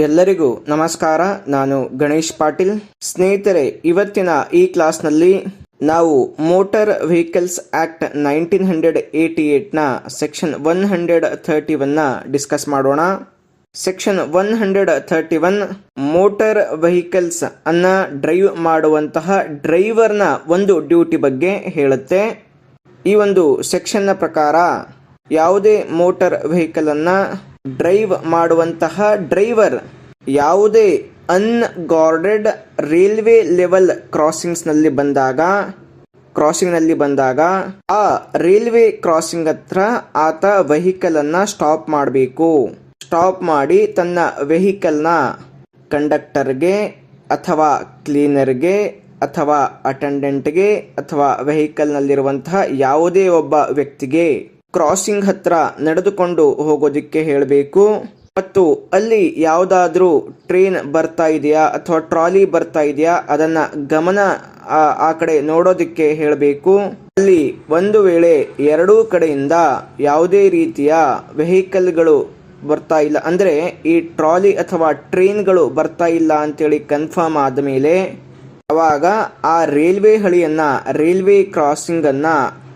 ಎಲ್ಲರಿಗೂ ನಮಸ್ಕಾರ. ನಾನು ಗಣೇಶ್ ಪಾಟೀಲ್. ಸ್ನೇಹಿತರೆ, ಇವತ್ತಿನ ಈ ಕ್ಲಾಸ್ನಲ್ಲಿ ನಾವು ಮೋಟಾರ್ ವೆಹಿಕಲ್ಸ್ ಆಕ್ಟ್ 1988ನ ಸೆಕ್ಷನ್ 131ನ ಡಿಸ್ಕಸ್ ಮಾಡೋಣ. ಸೆಕ್ಷನ್ 131 ಮೋಟಾರ್ ವೆಹಿಕಲ್ಸ್ ಅನ್ನ ಡ್ರೈವ್ ಮಾಡುವಂತಹ ಡ್ರೈವರ್ನ ಒಂದು ಡ್ಯೂಟಿ ಬಗ್ಗೆ ಹೇಳುತ್ತೆ. ಈ ಒಂದು ಸೆಕ್ಷನ್ನ ಪ್ರಕಾರ ಯಾವುದೇ ಮೋಟಾರ್ ವೆಹಿಕಲ್ ಅನ್ನ ಡ್ರೈವ್ ಮಾಡುವಂತಹ ಡ್ರೈವರ್ ಯಾವುದೇ ಅನ್ಗಾರ್ಡೆಡ್ ರೈಲ್ವೆ ಲೆವೆಲ್ ಕ್ರಾಸಿಂಗ್ನಲ್ಲಿ ಬಂದಾಗ ಆ ರೈಲ್ವೆ ಕ್ರಾಸಿಂಗ್ ಹತ್ರ ಆತ ವೆಹಿಕಲ್ ಅನ್ನ ಸ್ಟಾಪ್ ಮಾಡಬೇಕು. ಸ್ಟಾಪ್ ಮಾಡಿ ತನ್ನ ವೆಹಿಕಲ್ನ ಕಂಡಕ್ಟರ್ಗೆ ಅಥವಾ ಕ್ಲೀನರ್ಗೆ ಅಥವಾ ಅಟೆಂಡೆಂಟ್ಗೆ ಅಥವಾ ವೆಹಿಕಲ್ನಲ್ಲಿರುವಂತಹ ಯಾವುದೇ ಒಬ್ಬ ವ್ಯಕ್ತಿಗೆ ಕ್ರಾಸಿಂಗ್ ಹತ್ರ ನಡೆದುಕೊಂಡು ಹೋಗೋದಿಕ್ಕೆ ಹೇಳಬೇಕು. ಮತ್ತು ಅಲ್ಲಿ ಯಾವುದಾದ್ರೂ ಟ್ರೈನ್ ಬರ್ತಾ ಇದೆಯಾ ಅಥವಾ ಟ್ರಾಲಿ ಬರ್ತಾ ಇದೆಯಾ ಅದನ್ನ ಗಮನ ಆ ಕಡೆ ನೋಡೋದಿಕ್ಕೆ ಹೇಳಬೇಕು. ಅಲ್ಲಿ ಒಂದು ವೇಳೆ ಎರಡೂ ಕಡೆಯಿಂದ ಯಾವುದೇ ರೀತಿಯ ವೆಹಿಕಲ್ಗಳು ಬರ್ತಾ ಇಲ್ಲ, ಅಂದರೆ ಈ ಟ್ರಾಲಿ ಅಥವಾ ಟ್ರೈನ್ಗಳು ಬರ್ತಾ ಇಲ್ಲ ಅಂತೇಳಿ ಕನ್ಫರ್ಮ್ ಆದ ಮೇಲೆ ಅವಾಗ ಆ ರೈಲ್ವೆ ರೈಲ್ವೆ ಕ್ರಾಸಿಂಗ್ ಅನ್ನ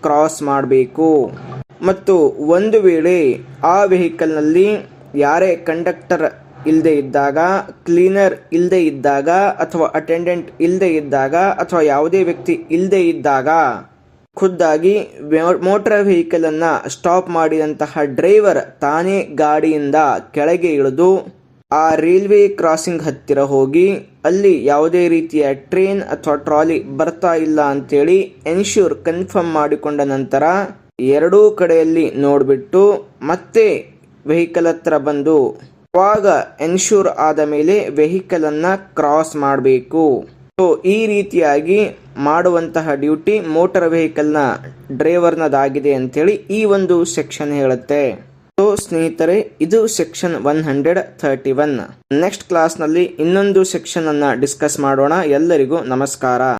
ಕ್ರಾಸ್ ಮಾಡಬೇಕು. ಮತ್ತು ಒಂದು ವೇಳೆ ಆ ವೆಹಿಕಲ್ನಲ್ಲಿ ಯಾರೇ ಕಂಡಕ್ಟರ್ ಇಲ್ಲದೆ ಇದ್ದಾಗ, ಕ್ಲೀನರ್ ಇಲ್ಲದೆ ಇದ್ದಾಗ ಅಥವಾ ಅಟೆಂಡೆಂಟ್ ಇಲ್ಲದೆ ಇದ್ದಾಗ ಅಥವಾ ಯಾವುದೇ ವ್ಯಕ್ತಿ ಇಲ್ಲದೆ ಇದ್ದಾಗ ಖುದ್ದಾಗಿ ಮೋಟಾರ್ ವೆಹಿಕಲ್ ಅನ್ನ ಸ್ಟಾಪ್ ಮಾಡಿದಂತಹ ಡ್ರೈವರ್ ತಾನೇ ಗಾಡಿಯಿಂದ ಕೆಳಗೆ ಇಳಿದು ಆ ರೈಲ್ವೆ ಕ್ರಾಸಿಂಗ್ ಹತ್ತಿರ ಹೋಗಿ ಅಲ್ಲಿ ಯಾವುದೇ ರೀತಿಯ ಟ್ರೈನ್ ಅಥವಾ ಟ್ರಾಲಿ ಬರ್ತಾ ಇಲ್ಲ ಅಂತೇಳಿ ಎನ್ಶ್ಯೂರ್ ಕನ್ಫರ್ಮ್ ಮಾಡಿಕೊಂಡ ನಂತರ ಎರಡೂ ಕಡೆಯಲ್ಲಿ ನೋಡಿಬಿಟ್ಟು ಮತ್ತೆ ವೆಹಿಕಲ್ ಹತ್ರ ಬಂದು ಅವಾಗ ಎನ್ಶ್ಯೂರ್ ಆದ ಮೇಲೆ ವೆಹಿಕಲ್ ಅನ್ನ ಕ್ರಾಸ್ ಮಾಡಬೇಕು. ಸೊ ಈ ರೀತಿಯಾಗಿ ಮಾಡುವಂತಹ ಡ್ಯೂಟಿ ಮೋಟಾರ್ ವೆಹಿಕಲ್ನ ಡ್ರೈವರ್ನದಾಗಿದೆ ಅಂತೇಳಿ ಈ ಒಂದು ಸೆಕ್ಷನ್ ಹೇಳುತ್ತೆ. ಸೊ ಸ್ನೇಹಿತರೆ, ಇದು ಸೆಕ್ಷನ್ 131. ನೆಕ್ಸ್ಟ್ ಕ್ಲಾಸ್ನಲ್ಲಿ ಇನ್ನೊಂದು ಸೆಕ್ಷನ್ ಅನ್ನ ಡಿಸ್ಕಸ್ ಮಾಡೋಣ. ಎಲ್ಲರಿಗೂ ನಮಸ್ಕಾರ.